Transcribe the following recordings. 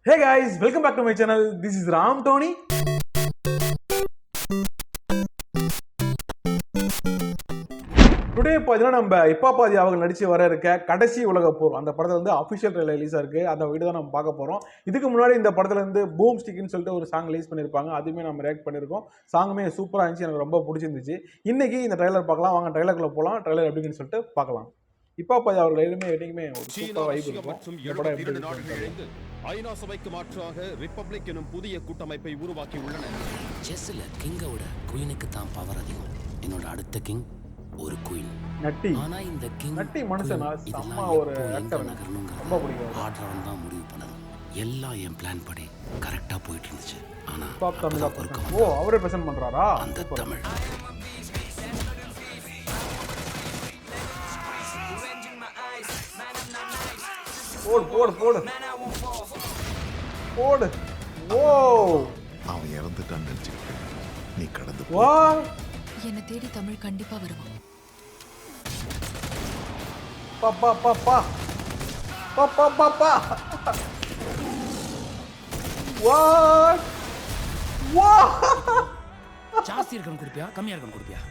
Hey guys, welcome back to my channel. This is Ram Tony. Today பார்த்தீங்கன்னா நம்ம இப்பாப்பாதி அவங்க நடிச்சு வர இருக்க கடைசி உலக போர் அந்த படத்துல வந்து அஃபிஷியல் ட்ரெயிலர் ரிலீஸ் இருக்கு. அந்த வீடியோ தான் நம்ம பார்க்க போறோம். இதுக்கு முன்னாடி இந்த படத்துல இருந்து பூம் ஸ்டிக்னு சொல்லிட்டு ஒரு சாங் ரிலீஸ் பண்ணிருப்பாங்க. அதுவுமே நம்ம ரியாக்ட் பண்ணிருக்கோம். சாங்குமே சூப்பரா இருந்துச்சு, எனக்கு ரொம்ப பிடிச்சிருந்துச்சு. இன்னைக்கு இந்த ட்ரெய்லர் பார்க்கலாம் வாங்க. ட்ரெய்லருக்குள்ள போலாம். ட்ரெய்லர் எப்படின்னு சொல்லிட்டு பார்க்கலாம். இப்பாப்பாதி அவர்கள் என்னைக்குமே ஒரு சூப்பர் வைப் இருக்கும். இந்த படம் எப்படி ஐநா சபைக்கு மாற்றாக ரிப்பப்ளிக் எனும் புதிய கூட்டமைப்பை உருவாக்கி உள்ளனர். செஸ்ல கிங்கோட குயினுக்கு தான் பவர் அதிகம். என்னோட அடுத்த கிங் ஒரு குயின். நட்டி. ஆனா இந்த கிங் நட்டி மனுஷனா செம்ம ஒரு ஆக்டர். ரொம்ப பிடிக்கும். ஆர்டர் தான் முடிவு பண்ணணும். எல்லாம் என் பிளான் படி கரெக்டா போயிட்டு இருந்துச்சு. ஆனா அவரே பிரசன்ட் பண்றாரா? அந்த தமிழ் போடு போடு போடு போடு. ஓ, அவன் இறந்துட்டான்னு நினைச்சுக்கிட்டு நீ கடந்து வா. என்னை தேடி தமிழ் கண்டிப்பா வருவான். பா பா பா பா பா பா பா பா. வா வா. ஜாஸ்தி இருக்கணும் கொடுப்பியா, கம்மியா இருக்கணும் கொடுப்பியா?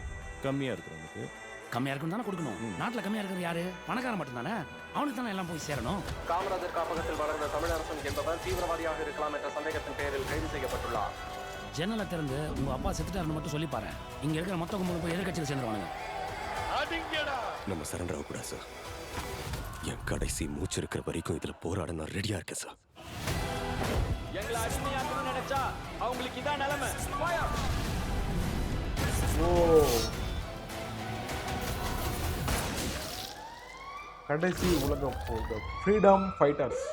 கம்மியா இருக்கிறவனுக்கு கம்மியா இருக்கணும் தானே கொடுக்கணும். நாட்டுல கம்மியா இருக்கிற யாரு? பணக்காரன் மட்டும் தானே. அவனுக்கு தானே எல்லாம் போய் சேரணும். காமராஜர் காப்பகத்தில் வளர்ந்த தமிழரசன் என்பவர் தீவிரவாதியாக இருக்கலாம் என்ற சந்தேகத்தின் பேரில் கைது செய்யப்பட்டுள்ளார். ஜன்னலை திறந்து உங்க அப்பா செத்துட்டாருன்னு மட்டும் சொல்லி பாரு. இங்க இருக்கிற மொத்த கும்பலும் போய் எதிர்கட்சியில் சேர்ந்துருவானுங்க. நம்ம சரண்டர் ஆகக்கூடாது சார். என் கடைசி மூச்சு இருக்கிற வரைக்கும் இதுல போராட நான் ரெடியா இருக்கேன் சார். எங்களை அடிமையாக்கணும்னு நினைச்சா அவங்களுக்கு இதான் நிலைமை. ஓ, கடைசி உலக போர் ஃப்ரீடம் ஃபைட்டர்ஸ்.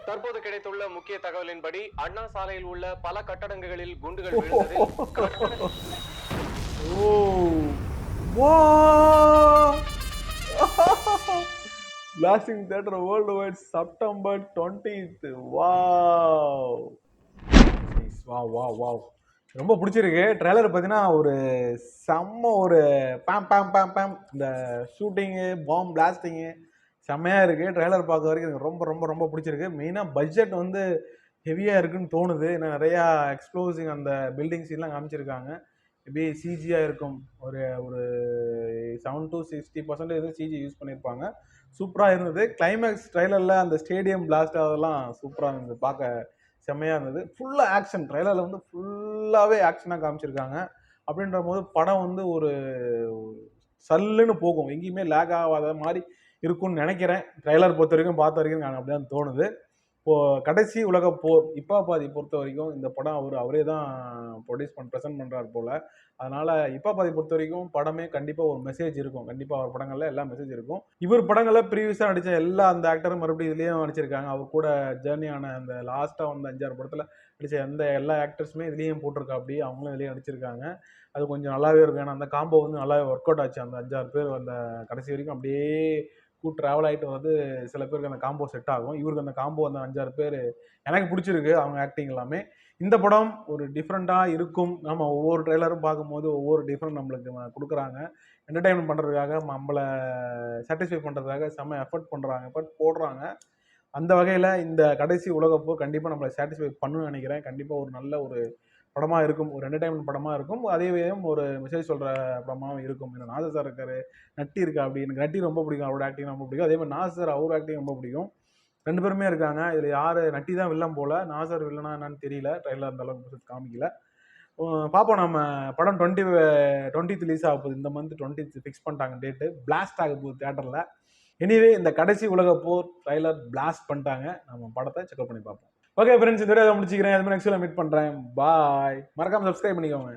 தற்போது கிடைத்துள்ள முக்கிய தகவலின்படி அண்ணா சாலையில் உள்ள பல கட்டடங்களில் குண்டுகள் விழுந்ததில் ஓ வா. Blasting theatre world wide September 20th. Wow wow wow wow. ரொம்ப பிடிச்சிருக்கு. ட்ரெய்லர் பார்த்தீங்கன்னா ஒரு செம்ம ஒரு பேம் பேம் பேம் பேம் இந்த ஷூட்டிங்கு பாம் பிளாஸ்டிங்கு செம்மையாக இருக்குது. ட்ரெய்லர் பார்க்க வரைக்கும் எனக்கு ரொம்ப ரொம்ப ரொம்ப பிடிச்சிருக்கு. மெயினாக பட்ஜெட் வந்து ஹெவியாக இருக்குன்னு தோணுது. ஏன்னா நிறையா எக்ஸ்ப்ளோசிங் அந்த பில்டிங் சீன்லாம் காமிச்சிருக்காங்க. மேபி சிஜியாக இருக்கும். ஒரு ஒரு 7 to 60% சிஜி யூஸ் பண்ணியிருப்பாங்க. சூப்பராக இருந்தது. கிளைமேக்ஸ் ட்ரெய்லரில் அந்த ஸ்டேடியம் பிளாஸ்ட் அதெல்லாம் சூப்பராக இருந்தது, பார்க்க செம்மையாக இருந்தது. ஃபுல்லாக ஆக்ஷன். ட்ரெய்லரில் வந்து ஃபுல்லாகவே ஆக்ஷனாக காமிச்சிருக்காங்க. அப்படின்ற போது படம் வந்து ஒரு சல்லுன்னு போகும், எங்கேயுமே லேக் ஆகாத மாதிரி இருக்கும்னு நினைக்கிறேன். ட்ரெய்லர் பொறுத்த வரைக்கும் பார்த்த வரைக்கும் எனக்கு அப்படி தான் தோணுது. இப்போது கடைசி உலக போர் இப்பாப்பாதி பொறுத்த வரைக்கும் இந்த படம் அவரே தான் ப்ரெசென்ட் பண்ணுறாரு போல். அதனால் இப்பாப்பாதி பொறுத்த வரைக்கும் படமே கண்டிப்பாக ஒரு மெசேஜ் இருக்கும். கண்டிப்பாக அவர் படங்களில் எல்லா மெசேஜ் இருக்கும். இவர் படங்களில் ப்ரீவியஸாக நடித்த எல்லா அந்த ஆக்டரும் மறுபடியும் இதுலேயும் நடிச்சிருக்காங்க. அவர் கூட ஜேர்னியான அந்த லாஸ்ட்டாக வந்து 5-6 படத்தில் நடித்த எல்லா ஆக்டர்ஸுமே இதுலேயும் போட்டிருக்கா. அப்படி அவங்களும் இதுலேயும் நடிச்சிருக்காங்க. அது கொஞ்சம் நல்லாவே இருக்கும். ஏன்னா அந்த காம்போ வந்து நல்லாவே ஒர்க் அவுட் ஆச்சு. அந்த 5-6 பேர் அந்த கடைசி வரைக்கும் அப்படியே ட்ராவல் ஆகிட்டு வந்து சில பேருக்கு அந்த காம்போ செட் ஆகும். இவருக்கு அந்த காம்போ அந்த 5-6 பேர் எனக்கு பிடிச்சிருக்கு, அவங்க ஆக்டிங் எல்லாமே. இந்த படம் ஒரு டிஃப்ரெண்ட்டாக இருக்கும். நம்ம ஒவ்வொரு ட்ரெய்லரும் பார்க்கும்போது ஒவ்வொரு டிஃப்ரெண்ட் நம்மளுக்கு கொடுக்குறாங்க. என்டர்டைன்மெண்ட் பண்ணுறதுக்காக, நம்மளை சாட்டிஸ்ஃபை பண்ணுறதுக்காக செம்ம எஃபர்ட் போடுறாங்க. அந்த வகையில் இந்த கடைசி உலகப்போர் கண்டிப்பாக நம்மளை சாட்டிஸ்ஃபை பண்ணுன்னு நினைக்கிறேன். கண்டிப்பாக ஒரு நல்ல ஒரு படமாக இருக்கும், ஒரு என்டர்டைன்மெண்ட் படமாக இருக்கும். அதே ஒரு மெசேஜ் சொல்கிற படமாகவும் இருக்கும். ஏன்னா நாசர் சார் இருக்காரு, நட்டி இருக்கா. அப்படி எனக்கு நட்டி ரொம்ப பிடிக்கும், அவரோட ஆக்டிங் ரொம்ப பிடிக்கும். அதே மாதிரி நாசர் அவர் ஆக்டிங் ரொம்ப பிடிக்கும். 2 பேருமே இருக்காங்க. இதில் யார் நட்டி தான் வில்லன் போல், நாசர் வில்லனா என்னன்னு தெரியல. ட்ரெயிலர் அந்த அளவுக்கு காமிக்கல. பார்ப்போம். நம்ம படம் 20th ரிலீஸ் ஆக போகுது. இந்த மந்த் 20th ஃபிக்ஸ் பண்ணிட்டாங்க டேட்டு. பிளாஸ்ட் ஆக போகுது தியேட்டரில். எனிவே இந்த கடைசி உலக போர் ட்ரெய்லர் பிளாஸ்ட் பண்ணிட்டாங்க. நம்ம படத்தை செக்அப் பண்ணி பார்ப்போம். ஓகே ஃப்ரெண்ட்ஸ், இந்த வீடியோ முடிச்சுக்கிறேன். அது மாதிரி நெக்ஸ்ட் மீட் பண்ணுறேன். பாய். மறக்காமல் சப்ஸ்கிரைப் பண்ணிக்கோங்க.